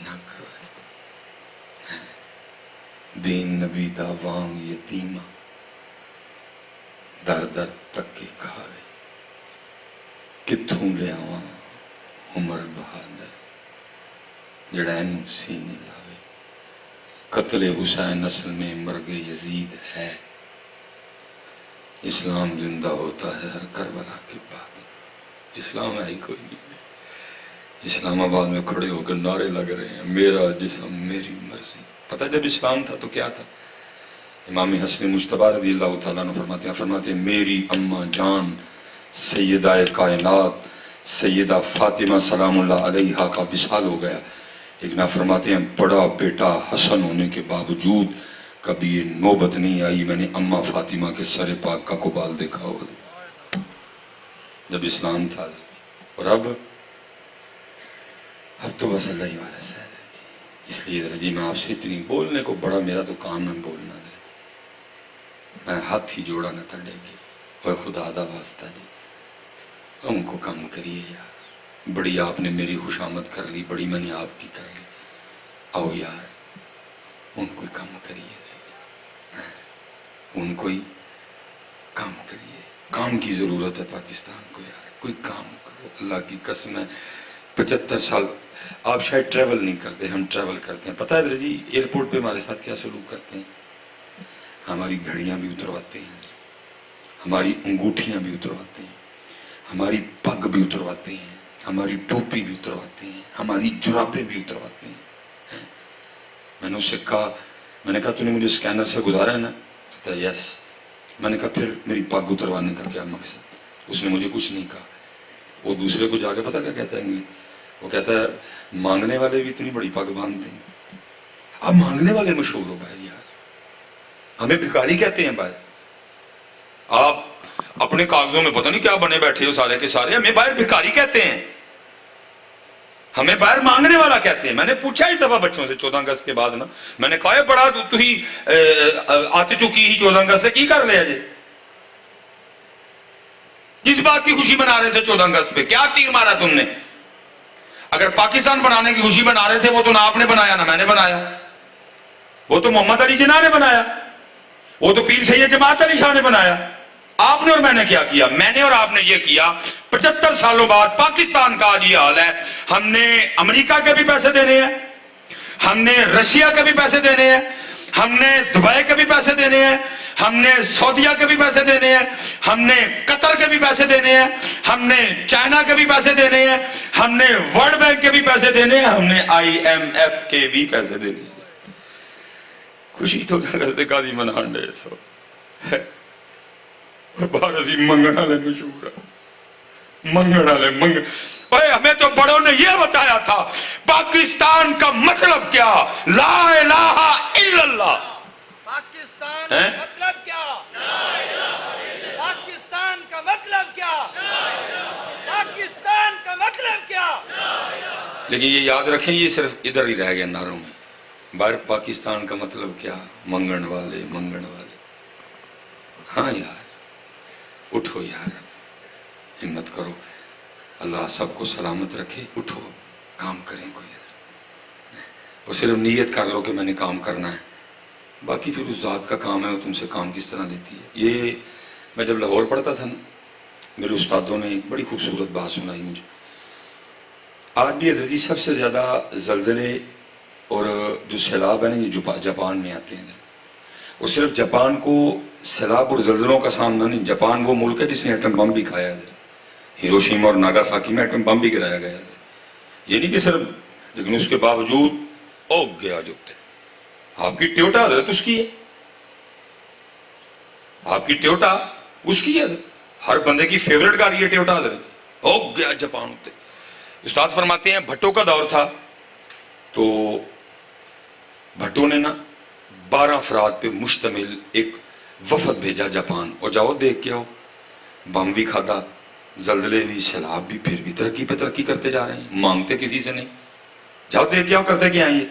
B: نہ کرو دین نبی دا وانگ یتیمہ در در تک کے کھاوے کتھوں لے آواں عمر بہادر جڑا اینو سینے لاوے قتل حسین نسل میں مرگ یزید ہے اسلام زندہ ہوتا ہے ہر کربلا کے بعد اسلام ہے ہی کوئی نہیں اسلام آباد میں کھڑے ہو کر نعرے لگ رہے ہیں میرا جسم میری مرضی پتہ جب اسلام تھا تو کیا تھا امام حسن مجتبی رضی اللہ تعالیٰ عنہ فرماتے ہیں میری اماں جان سیدہ کائنات سیدہ فاطمہ سلام اللہ علیہا کا وصال ہو گیا ایک نہ فرماتے ہیں بڑا بیٹا حسن ہونے کے باوجود کبھی یہ نوبت نہیں آئی میں نے اماں فاطمہ کے سر پاک کا قبال دیکھا ہو جب اسلام تھا اور اب تو بس اللہ ہی والا سہل ہے اس لیے جی میں آپ سے اتنی بولنے کو بڑا میرا تو کام ہے بولنا میں ہاتھ ہی جوڑا نہ تڑے گی اور خدا دا واسطہ جی ان کو کم کریے یار بڑی آپ نے میری خوشامد کر لی بڑی میں نے آپ کی کر لی آؤ یار ان کو کم کریے ان کو ہی کام کریے کام کی ضرورت ہے پاکستان کو یار کوئی کام کرو اللہ کی قسم ہے 75 سال آپ شاید ٹریول نہیں کرتے ہم ٹریول کرتے ہیں پتہ ہے جی ایئرپورٹ پہ ہمارے ساتھ کیا سلوک کرتے ہیں ہماری گھڑیاں بھی اترواتے ہیں ہماری انگوٹھیاں بھی اترواتے ہیں ہماری پگ بھی اترواتے ہیں ہماری ٹوپی بھی اترواتے ہیں ہماری جرابیں بھی اترواتے ہیں میں نے اسے کہا میں نے کہا تو نے مجھے سکینر سے گزارا ہے نا کہتا ہے یس میں نے کہا پھر میری پگ اتروانے کا کیا مقصد اس نے مجھے کچھ نہیں کہا وہ دوسرے کو جا کے پتہ کیا کہتا ہے وہ کہتا ہے مانگنے والے بھی اتنی بڑی پگ باندھتے ہیں اب مانگنے والے مشہور ہو بھائی یار ہمیں بھکاری کہتے ہیں بھائی آپ اپنے کاغذوں میں پتہ نہیں کیا بنے بیٹھے ہو سارے کے سارے ہمیں باہر بھکاری کہتے ہیں ہمیں باہر مانگنے والا کہتے ہیں میں نے پوچھا ہی دفعہ بچوں سے 14 اگست کے بعد نا میں نے کہا بڑا تو ہی آتے چکی ہی 14 اگست سے کی کر لیا جی جس بات کی خوشی بنا رہے تھے 14 اگست پہ کیا تیر مارا تم نے اگر پاکستان بنانے کی خوشی بنا رہے تھے وہ تو نہ آپ نے بنایا نہ میں نے بنایا وہ تو محمد علی جناح نے بنایا وہ تو پیر سید جماعت علی شاہ نے بنایا آپ نے اور میں نے کیا کیا میں نے اور آپ نے یہ کیا 75 سالوں بعد پاکستان کا آج یہ حال ہے ہم نے امریکہ کے بھی پیسے دینے ہیں ہم نے رشیا کے بھی پیسے دینے ہیں ہم نے دبئی کے بھی پیسے دینے ہیں ہم نے سعودیہ کے بھی پیسے دینے ہیں ہم نے قطر کے بھی پیسے دینے ہیں ہم نے چائنا کے بھی پیسے دینے ہیں ہم نے ورلڈ بینک کے بھی پیسے دینے ہیں ہم نے IMF کے بھی پیسے دینے ہیں خوشی تو دے قاضی منان دے سو بارزی منگنا لے مشہور ہے منگنا لے منگنا ہمیں تو بڑوں نے یہ بتایا تھا پاکستان کا مطلب کیا لا الہ الا اللہ
C: پاکستان کا مطلب کیا پاکستان کا مطلب کیا پاکستان کا مطلب کیا
B: لیکن یہ یاد رکھیں یہ صرف ادھر ہی رہ گئے نعروں میں باہر پاکستان کا مطلب کیا منگن والے ہاں یار اٹھو یار ہمت کرو اللہ سب کو سلامت رکھے اٹھو کام کریں کوئی وہ صرف نیت کر لو کہ میں نے کام کرنا ہے باقی پھر اس ذات کا کام ہے وہ تم سے کام کس طرح لیتی ہے یہ میں جب لاہور پڑھتا تھا نا میرے استادوں نے ایک بڑی خوبصورت بات سنائی مجھے آج بھی ادھر جی سب سے زیادہ زلزلے اور جو سیلاب ہے نا یہ جاپان میں آتے ہیں اور صرف جاپان کو سیلاب اور زلزلوں کا سامنا نہیں جاپان وہ ملک ہے جس نے ایٹم بم بھی کھایا ہے ہیروشیما اور ناگاساکی میں ایٹم بم بھی گرایا گیا ہے یہ نہیں کہ صرف لیکن اس کے باوجود گیا جو آپ کی ٹیوٹا حضرت اس کی ہے آپ کی ٹیوٹا اس کی ہے ہر بندے کی فیورٹ گاڑی ہے ٹیوٹا حضرت گیا جاپان ہوتے استاد فرماتے ہیں بھٹو کا دور تھا تو بھٹو نے نا 12 افراد پہ مشتمل ایک وفد بھیجا جاپان اور جاؤ دیکھ کے آؤ بم بھی کھادا زلزلے بھی سیلاب بھی پھر بھی ترقی پہ ترقی کرتے جا رہے ہیں مانگتے کسی سے نہیں جاؤ دیکھ کے آؤ کرتے کیا ہیں یہ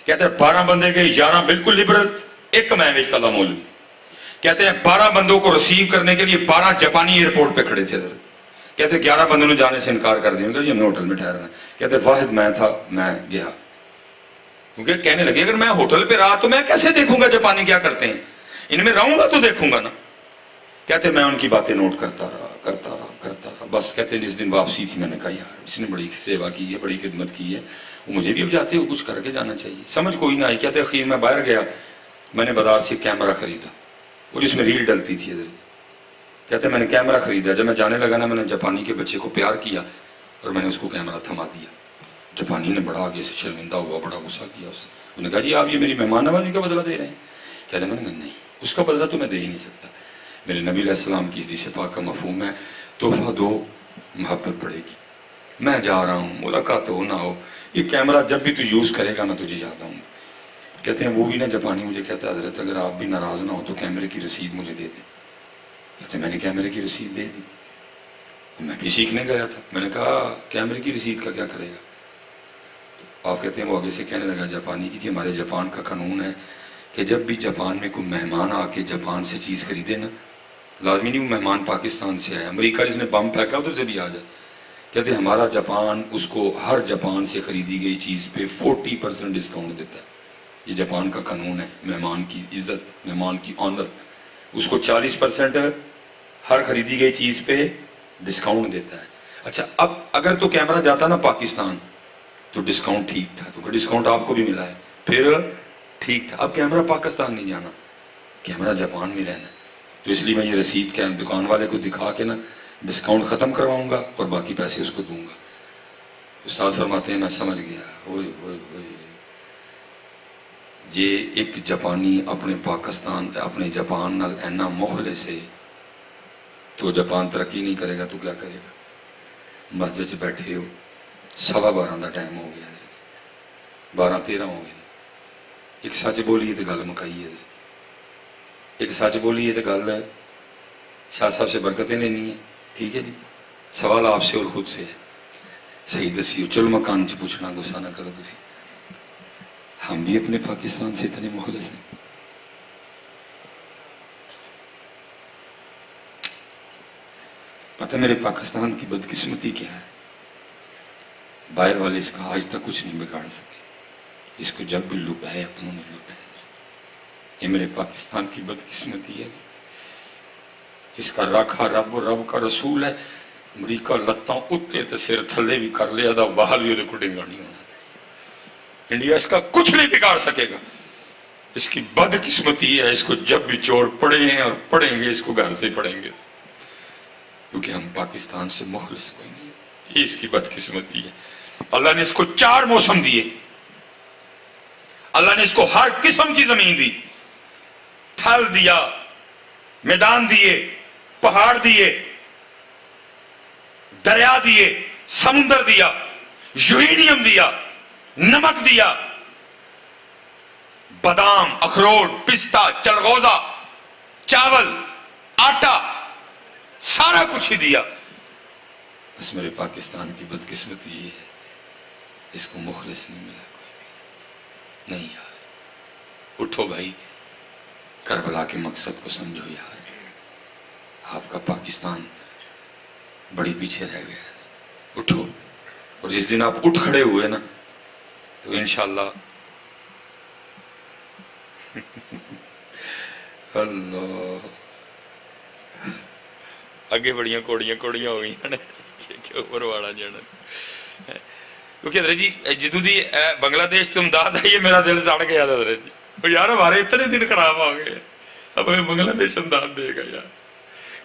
B: کہتے ہیں 12 بندے کے 11 بالکل لبرل ایک کمیویج کلا مولوی کہتے ہیں 12 بندوں کو ریسیو کرنے کے لیے 12 جاپانی ایئرپورٹ پہ کھڑے تھے کہتے ہیں 11 بندوں نے جانے سے انکار کر دیا کہ ہمیں ہوٹل میں ٹھہرنا ہے کہتے ہیں واحد میں تھا میں گیا کیونکہ کہنے لگے اگر میں ہوٹل پہ رہا تو میں کیسے دیکھوں گا جاپانی کیا کرتے ہیں, ان میں رہوں گا تو دیکھوں گا نا. کہتے میں ان کی باتیں نوٹ کرتا رہا. بس کہتے ہیں جس دن واپسی تھی میں نے کہا یار اس نے بڑی سیوا کی ہے, بڑی خدمت کی ہے, وہ مجھے بھی اب جاتے ہو کچھ کر کے جانا چاہیے. سمجھ کوئی نہ آئی. کہتے اخیر میں باہر گیا, میں نے بازار سے کیمرہ خریدا اور اس میں ریل ڈلتی تھی. کہتے میں نے کیمرہ خریدا, جب میں جانے لگا نا میں نے جاپانی کے بچے کو پیار کیا اور میں نے اس کو کیمرہ تھما دیا. جاپانی نے بڑا آگے سے شرمندہ ہوا, بڑا غصہ کیا. اس نے کہا جی آپ یہ میری مہمان نوازی کا بدلہ دے رہے ہیں. کہتے میں نے کہا نہیں, اس کا بدلہ تو میں دے ہی نہیں سکتا. میرے نبی علیہ السلام کی حدیث پاک کا مفہوم ہے تحفہ دو محبت بڑھے گی. میں جا رہا ہوں, ملاقات ہو نہ ہو, یہ کیمرہ جب بھی تو یوز کرے گا میں تجھے یاد آؤں گا. کہتے ہیں وہ بھی نا جاپانی مجھے کہتا ہے حضرت اگر آپ بھی ناراض نہ ہو تو کیمرے کی رسید مجھے دے دیں. کہتے میں نے کیمرے کی رسید دے دی. میں بھی سیکھنے گیا تھا. میں نے کہا کیمرے کی رسید کا کیا کرے گا؟ آپ کہتے ہیں وہ آگے سے کہنے لگا جاپانی کی, جی ہمارے جاپان کا قانون ہے کہ جب بھی جاپان میں کوئی مہمان آ کے جاپان سے چیز خریدے نا, لازمی نہیں وہ مہمان پاکستان سے آئے, امریکہ جس نے بم پھینکا ادھر سے بھی آ جائے. کہتے ہیں ہمارا جاپان اس کو ہر جاپان سے خریدی گئی چیز پہ 40% ڈسکاؤنٹ دیتا ہے. یہ جاپان کا قانون ہے, مہمان کی عزت, مہمان کی آنر, اس کو 40% ہر خریدی گئی چیز پہ ڈسکاؤنٹ دیتا ہے. اچھا اب اگر تو کیمرہ جاتا نا پاکستان تو ڈسکاؤنٹ ٹھیک تھا, کیونکہ ڈسکاؤنٹ آپ کو بھی ملا ہے, پھر ٹھیک تھا. اب کیمرہ پاکستان نہیں جانا, کیمرہ جاپان میں رہنا. تو اس لیے میں یہ رسید کے دکان والے کو دکھا کے نا ڈسکاؤنٹ ختم کرواؤں گا اور باقی پیسے اس کو دوں گا. استاد فرماتے ہیں میں سمجھ گیا, ہوئے ہوئے ہوئے یہ ایک جاپانی اپنے پاکستان اپنے جاپان نال اینا مخلص ہے تو جاپان ترقی نہیں کرے گا تو کیا کرے گا. مسجد بیٹھے ہو, 12:15 کا ٹائم ہو گیا, 12:13 ہو گئے. ایک سچ بولیے تو گل مکائی ہے, ایک سچ بولیے تو گل ہے شاہ صاحب سے برکتیں لینی ہے. ٹھیک ہے جی, سوال آپ سے اور خود سے ہے, صحیح دسیو. چلو میں کان چ پوچھنا, غصہ نہ کرو تسی. ہم بھی اپنے پاکستان سے اتنے مخلص ہیں؟ پتہ میرے پاکستان کی بدقسمتی کیا ہے, باہر والے اس کا آج تک کچھ نہیں بگاڑ سکے. اس کو جب بھی لٹایا انہوں نے لٹایا. یہ میرے پاکستان کی بدقسمتی ہے. اس کا رکھا رب و رب کا رسول ہے. امریکہ لتاں اتے تے سر تھلے بھی کر لیا دا بحال بھی کو ڈنگا نہیں ہونا. انڈیا اس کا کچھ نہیں بگاڑ سکے گا. اس کی بدقسمتی ہے, اس کو جب بھی چور پڑے ہیں اور پڑھیں گے اس کو گھر سے پڑھیں گے, کیونکہ ہم پاکستان سے مخلص کوئی نہیں. یہ اس کی بدقسمتی ہے. اللہ نے اس کو 4 موسم دیے, اللہ نے اس کو ہر قسم کی زمین دی, تھل دیا, میدان دیے, پہاڑ دیے, دریا دیے, سمندر دیا, یورینیم دیا, نمک دیا, بادام, اخروٹ, پستہ, چلغوزہ, چاول, آٹا, سارا کچھ ہی دیا. بس میرے پاکستان کی بدقسمتی یہ ہے اس کو مخلص نہیں ملا کوئی بھی. نہیں یار, اٹھو بھائی, کربلا کے مقصد کو سمجھو یار. آپ کا پاکستان بڑی پیچھے رہ گیا ہے. اٹھو, اور جس دن آپ اٹھ کھڑے ہوئے نا تو انشاءاللہ اللہ اگے بڑیاں کوڑیاں ہو گئی کہ اوپر والا جانا. کیونکہ حضرت جی جدو دی بنگلہ دیش سے امداد ہے, یہ میرا دل سڑ گیا تھا حضرت جی. یار ہمارے اتنے دن خراب ہو گئے, اب ہمیں بنگلہ دیش امداد دے گا یار.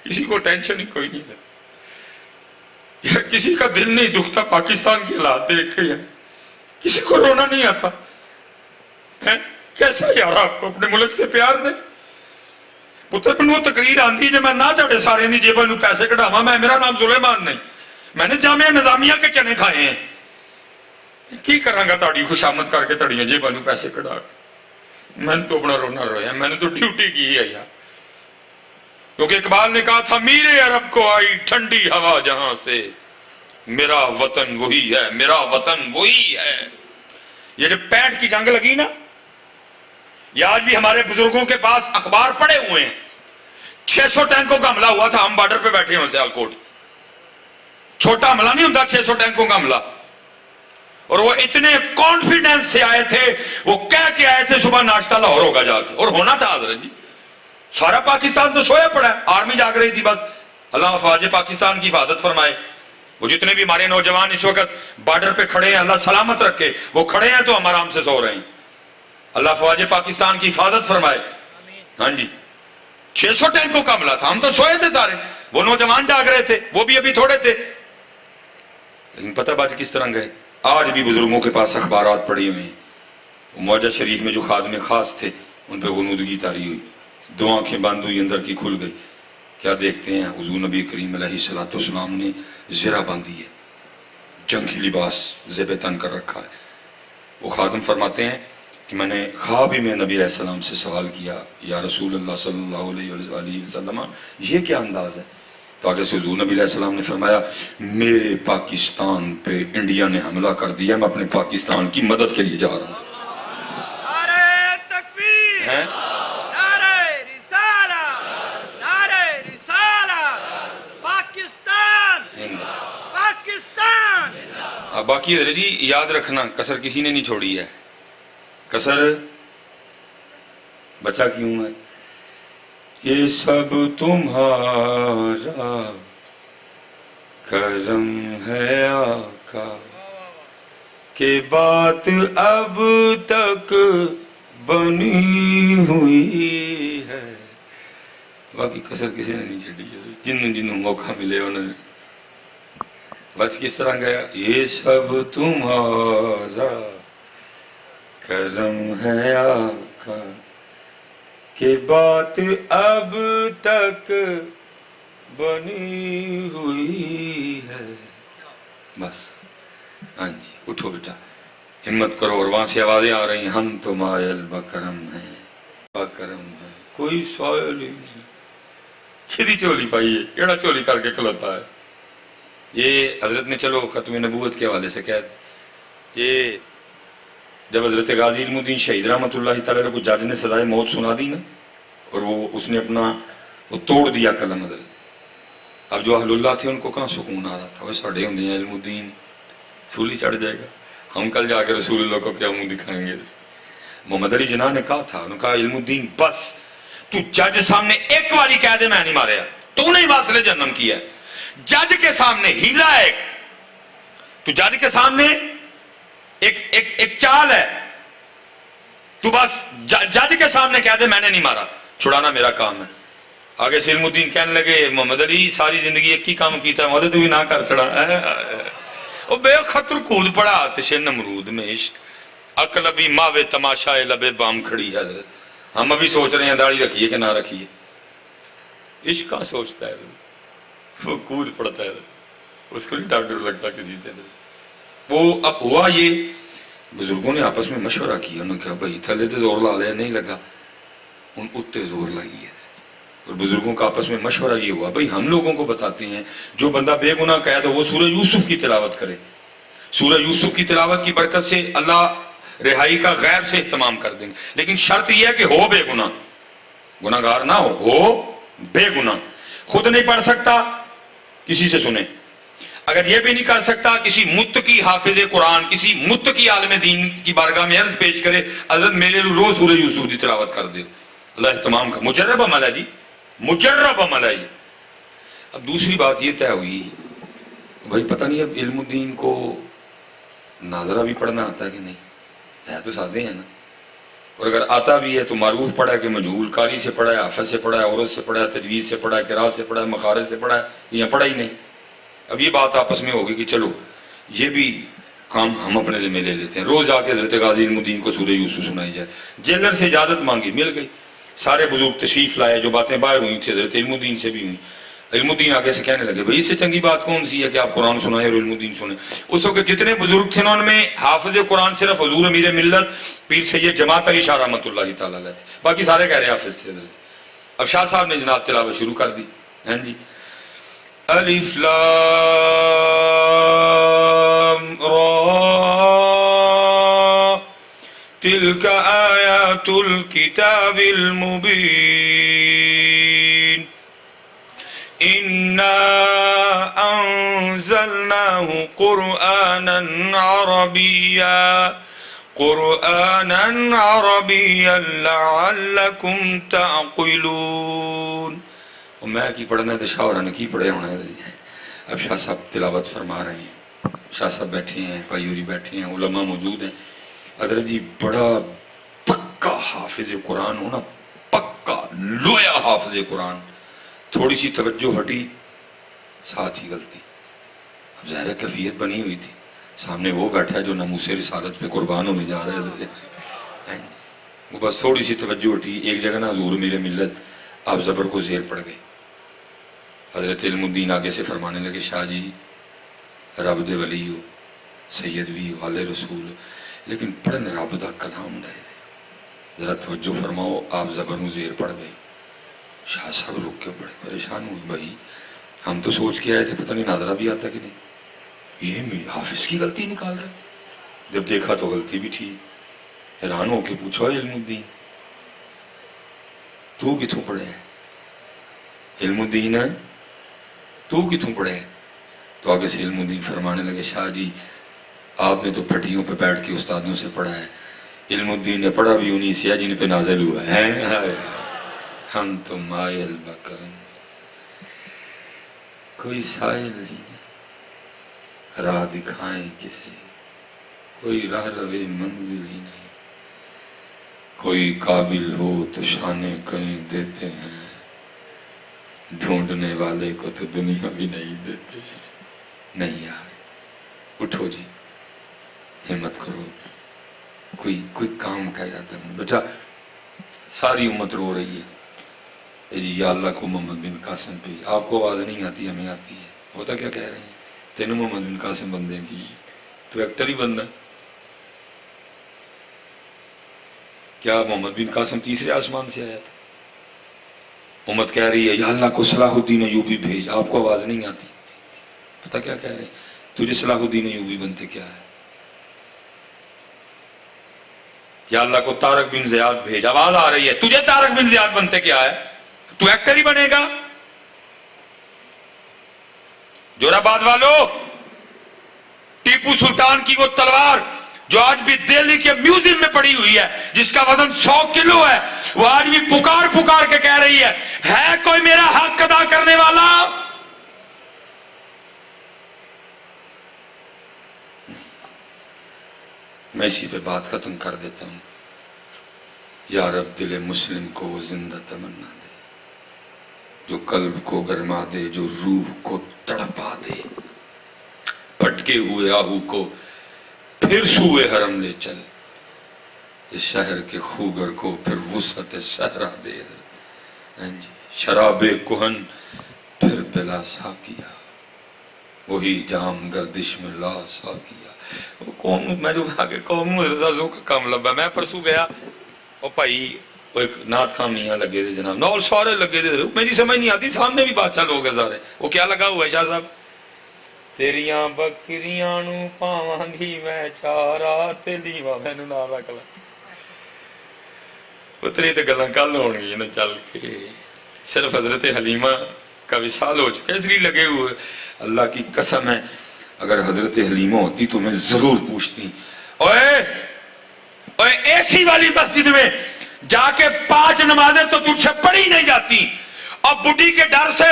B: کسی کو ٹینشن ہی کوئی نہیں ہے یار, کسی کا دل نہیں دکھتا پاکستان کی حالات دیکھ کے. کسی کو رونا نہیں آتا. کیسا یار آپ کو اپنے ملک سے پیار نہیں؟ پتر میں تقریر آندھی جب میں نہ چاہتے سارے نہیں جیبا نو پیسے کڑھاوا, میں میرا نام سلیمان نہیں, میں نے جامعہ نظامیہ کے چنے کھائے ہیں. کی کروں گا تاڑی خوشامد کر کے تڑیاں جیبا نو پیسے کڑھا کے؟ میں نے تو اپنا رونا رویا, میں نے تو ڈیوٹی کی ہے یار. کیونکہ اقبال نے کہا تھا میرے عرب کو آئی ٹھنڈی ہوا جہاں سے, میرا وطن وہی ہے, میرا وطن وہی ہے. یہ جب 65 کی جنگ لگی نا, یہ آج بھی ہمارے بزرگوں کے پاس اخبار پڑے ہوئے ہیں. 600 ٹینکوں کا حملہ ہوا تھا, ہم بارڈر پہ بیٹھے ہیں سیالکوٹ. چھوٹا حملہ نہیں ہوتا 600 ٹینکوں کا حملہ. اور وہ اتنے کانفیڈنس سے آئے تھے، وہ کہہ کے آئے تھے صبح ناشتہ لاہور ہوگا جا کے، اور ہونا تھا حضرت جی. سارا پاکستان تو سویا پڑا ہے، آرمی جاگ رہی تھی بس. اللہ فوج پاکستان کی حفاظت فرمائے. وہ جتنے بھی ہمارے نوجوان اس وقت بارڈر پہ کھڑے ہیں، اللہ سلامت رکھے. وہ کھڑے ہیں تو ہم آرام سے سو رہے ہیں. اللہ فوج پاکستان کی حفاظت فرمائے. ہاں جی 600 ٹینکوں کا حملہ تھا، ہم تو سوئے تھے سارے، وہ نوجوان جاگ رہے تھے، وہ بھی ابھی تھوڑے تھے. لیکن پتہ بات کس طرح گئے. آج بھی بزرگوں کے پاس اخبارات پڑی ہوئے ہیں. معجزہ شریف میں جو خادم خاص تھے ان پہ غنودگی طاری ہوئی، دو آنکھیں بند ہوئی، اندر کی کھل گئی. کیا دیکھتے ہیں حضور نبی کریم علیہ الصلوۃ والسلام نے زرہ باندھی ہے، جنگی لباس زیب تن کر رکھا ہے. وہ خادم فرماتے ہیں کہ میں نے خواب ہی میں نبی علیہ السلام سے سوال کیا، یا رسول اللہ صلی اللہ علیہ وآلہ وسلم یہ کیا انداز ہے؟ تو آگے سے حضور نبی علیہ السلام نے فرمایا میرے پاکستان پہ انڈیا نے حملہ کر دیا، میں اپنے پاکستان کی مدد کے لیے جا رہا ہوں.
C: نعرہ تکبیر،
B: ہیں؟
C: نعرہ رسالت، نعرہ رسالت، پاکستان، پاکستان.
B: اب باقی حضرت جی یاد رکھنا کسر کسی نے نہیں چھوڑی ہے. کسر بچہ کیوں ہے؟ یہ سب تمہارا کرم ہے آقا کہ بات اب تک بنی ہوئی ہے. باقی کسر کسی نے نہیں چھڑی ہے. جنہوں موقع ملے انہوں نے بچ کس طرح گیا. یہ سب تمہارا کرم ہے آقا کہ بات اب تک بنی ہوئی ہے. بس ہاں جی اٹھو بیٹا، ہمت کرو. اور وہاں سے آوازیں آ رہی ہیں ہم تو مائل بکرم ہیں، بکرم ہے کوئی سوال ہی نہیں. کھدی چولی پائی ہے، کیڑا چولی کر کے کھلوتا ہے. یہ حضرت نے چلو ختم نبوت کے حوالے سے کہہ، یہ جب حضرت غازی علم الدین شہید رحمۃ اللہ تعالیٰ کو جج نے سزائے موت سنا دی نا، اور وہ اس نے اپنا وہ توڑ دیا قلم حضرت. اب جو اہل اللہ تھے ان کو کہاں سکون آ رہا تھا. وہ ساڑھے ہوں ہیں علم الدین سولی چڑھ جائے گا، ہم کل جا کے رسول اللہ کو کیا منہ دکھائیں گے. محمد علی جناح نے کہا تھا، انہوں نے کہا علم الدین بس تو جج سامنے ایک باری کہہ دے میں نہیں ماریا، تو نہیں واصل جہنم کیا. جج کے سامنے ہیلا ہے ایک، تو جج کے سامنے ایک چال ہے، تو بس جج کے سامنے کہہ دے میں نے نہیں مارا، چھڑانا میرا کام ہے. آگے سے علم الدین کہنے لگے محمد علی ساری زندگی ایک ہی کام کیتا ہے، مدد بھی نہ کر چھڑا. وہ بے خطر کود پڑا آتش نمرود میں عشق، عقل ابھی ماوے تماشا لبے بام کھڑی ہے. ہم ابھی سوچ رہے ہیں داڑھی رکھیے کہ نہ رکھیے. عشق کہاں سوچتا ہے، وہ کود پڑتا ہے، اس کو نہیں ڈر لگتا کسی سے. وہ اب ہوا یہ بزرگوں نے آپس میں مشورہ کیا، انہوں نے کہا بھائی تھلے تو زور لا لے، نہیں لگا، ان اتنے زور لگی ہے. اور بزرگوں کا آپس میں مشورہ یہ ہوا بھائی ہم لوگوں کو بتاتے ہیں جو بندہ بے گناہ قید ہو وہ سورہ یوسف کی تلاوت کرے. سورہ یوسف کی تلاوت کی برکت سے اللہ رہائی کا غیب سے اہتمام کر دیں گے. لیکن شرط یہ ہے کہ ہو بے گناہ، گناہ گار نہ ہو بے گناہ. خود نہیں پڑھ سکتا کسی سے سنے. اگر یہ بھی نہیں کر سکتا کسی متقی حافظ قرآن، کسی متقی عالم دین کی بارگاہ میں عرض پیش کرے حضرت میرے روز سورہ یوسف کی تلاوت کر دے. اللہ اہتمام کا مجرب عمل ہے جی، مجرب عمل ہے. اب دوسری بات یہ طے ہوئی بھائی پتہ نہیں اب علم الدین کو ناظرہ بھی پڑھنا آتا ہے کہ نہیں، ہے تو سادے ہیں نا. اور اگر آتا بھی ہے تو معروف پڑھا ہے کہ مجہول، قاری سے پڑھا ہے، حافظ سے پڑھا ہے، عورت سے پڑھا ہے، تجوید سے پڑھا ہے، قراءت سے پڑھا ہے، مخارج سے پڑھا ہے، یا پڑھا ہی نہیں. اب یہ بات آپس میں ہوگی کہ چلو یہ بھی کام ہم اپنے ذمہ لے لیتے ہیں. روز جا کے حضرت غازی علم الدین کو سورہ یوسف سنائی جائے. جیلر سے اجازت مانگی، مل گئی. سارے بزرگ تشریف لائے، جو باتیں باہر ہوئی تھی حضرت علم الدین سے بھی ہوئی. علم الدین آگے سے کہنے لگے بھئی اس سے چنگی بات کون سی ہے کہ آپ قرآن سنائیں اور علم الدین سنیں. اس وقت جتنے بزرگ تھے ان میں حافظ قرآن صرف حضور امیر ملت پیر سید جماعت علی شاہ رحمۃ اللہ تعالیٰ علیہ تھے، باقی سارے کہہ رہے حافظ تھے. اب شاہ صاحب نے جناب تلاوت شروع کر دی. ہیں جی الف لام را تلک آیات الکتاب المبین انا انزلناه قرآنا عربيا لعلكم تعقلون. اور میں کی پڑھنا ہے تو شاہ اور نے کی پڑھے ہونا ہے. اب شاہ صاحب تلاوت فرما رہے ہیں, شاہ صاحب بیٹھے ہیں, پایوری بیٹھے ہیں, علماء موجود ہیں. حضرت جی بڑا پکا حافظ قرآن ہونا, پکا لویا حافظ قرآن. تھوڑی سی توجہ ہٹی ساتھ ہی غلطی. اب ظاہر کیفیت بنی ہوئی تھی, سامنے وہ بیٹھا ہے جو ناموس رسالت پہ قربان ہونے جا رہا ہے. وہ بس تھوڑی سی توجہ ہٹی, ایک جگہ نا حضور میرے ملت آپ زبر کو زیر پڑ گئے. حضرت علم الدین آگے سے فرمانے لگے, شاہ جی رب دے ولی ہو, سید بھی ہو, آل رسول ہو, لیکن پڑھن رب دا کلام دے, ذرا توجہ فرماؤ. آپ زبر کو زیر پڑ گئے. شاہ صاحب رک کے بڑے پریشان ہوئے, بھائی ہم تو سوچ کے آئے تھے پتہ نہیں ناظرہ بھی آتا کہ نہیں, یہ حافظ کی غلطی نکال رہا ہے. جب دیکھا تو غلطی بھی تھی. حیران ہو کے پوچھا, علم الدین تو کتوں پڑھے ہے؟ علم الدین تو کتوں پڑھے ہے؟ تو آگے سے علم الدین فرمانے لگے, شاہ جی آپ نے تو پھٹیوں پہ بیٹھ کے استادوں سے پڑھا ہے, علم الدین نے پڑھا بھی انہی سے جن پہ نازل ہوا ہے. ہم تو مائل بکرن کوئی سائل نہیں, راہ دکھائیں کسے, کوئی راہ روے منزل ہی نہیں. کوئی قابل ہو تو شانے کہیں دیتے ہیں, ڈھونڈنے والے کو تو دنیا بھی نہیں دیتے. نہیں یار, اٹھو جی, ہمت کرو, کوئی کام کا ارادہ نہیں. بیٹا ساری امت رو رہی ہے جی یا اللہ کو محمد بن قاسم پہ. آپ کو آواز نہیں آتی, ہمیں آتی ہے. ہوتا کیا کہہ رہے ہیں, تینوں محمد بن قاسم بندے کی, تو ایکٹر ہی بندہ. کیا محمد بن قاسم تیسرے آسمان سے آیا تھا؟ امت کہہ رہی ہے یا اللہ کو صلاح الدین ایوبی بھیج. آپ کو آواز نہیں آتی. پتہ کیا کہہ رہے ہیں, تجھے صلاح الدین ایوبی بنتے کیا ہے؟ یا اللہ کو طارق بن زیاد بھیج. آواز آ رہی ہے, تجھے طارق بن زیاد بنتے کیا ہے؟ تو ایکٹر ہی بنے گا. جوراباد والو, ٹیپو سلطان کی وہ تلوار جو آج بھی دہلی کے میوزیم میں پڑی ہوئی ہے, جس کا وزن 100 کلو ہے, وہ آج بھی پکار پکار کے کہہ رہی ہے کوئی میرا حق ادا کرنے والا؟ میں اسی پہ بات ختم کر دیتا ہوں. یا رب دل مسلم کو وہ زندہ تمنا دے, جو قلب کو گرما دے, جو روح کو تڑپا دے. پھٹکے ہوئے آہو کو پھر سوئے حرم لے چل, اس شہر کے خوگر کو پھر وسعت صحرا دے. شراب کہن پھر پلا ساکیا, وہی جام گردش میں لا ساکیا. قوم میں جو آگے قوم رضازوں کا کام لبا. میں پرسو گیا, اور بھائی وہ ایک نعت خانیاں لگے تھے جناب, نال سارے لگے تھے, میری سمجھ نہیں آتی, سامنے بھی بادشاہ لوگ ہیں سارے. وہ کیا لگا ہوا ہے شاہ صاحب؟ تیریاں بکریاں نو پاواں گی میں چارا, تے لیوا مینوں نہ رکھ لا. اتری تے گلاں کل ہون گی نا چل کے. صرف حضرت حلیمہ کا وصال ہو چکا ہے, اس لیے لگے ہوئے. اللہ کی قسم ہے اگر حضرت حلیمہ ہوتی تو میں ضرور پوچھتی, اوئے اے سی والی مسجد میں جا کے 5 نمازیں تو تجھ سے پڑھی نہیں جاتی, اور بڈھی کے ڈر سے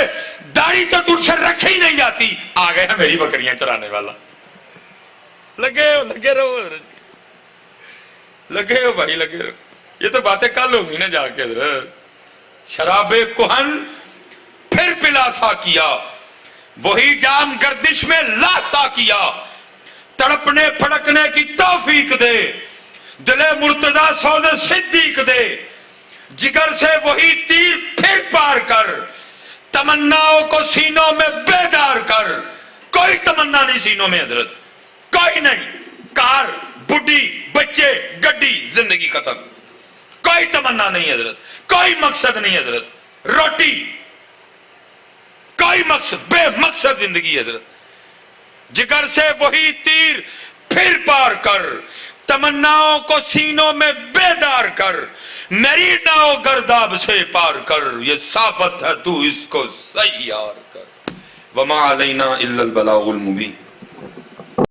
B: داڑھی تو تجھ سے رکھی ہی نہیں جاتی. آ گئے ہیں میری بکریاں چرانے والا. لگے رہو بھائی, لگے رہو. یہ تو باتیں کل ہوگی نا جا کے. حضرت شراب کہن پھر پلا سا کیا, وہی جام گردش میں لا سا کیا. تڑپنے پھڑکنے کی توفیق دے, دل مرتضی سوز صدیق دے. جگر سے وہی تیر پھر پار کر, تمناؤں کو سینوں میں بیدار کر. کوئی تمنا نہیں سینوں میں حضرت, کوئی نہیں. کار, بڈھی, بچے, گڈی, زندگی ختم. کوئی تمنا نہیں حضرت, کوئی مقصد نہیں حضرت. روٹی, کوئی مقصد, بے مقصد زندگی حضرت. جگر سے وہی تیر پھر پار کر, تمناؤں کو سینوں میں بیدار کر. میری ناؤ گرداب سے پار کر, یہ ثابت ہے تو اس کو سیار کر. وما علینا الا البلاغ المبین.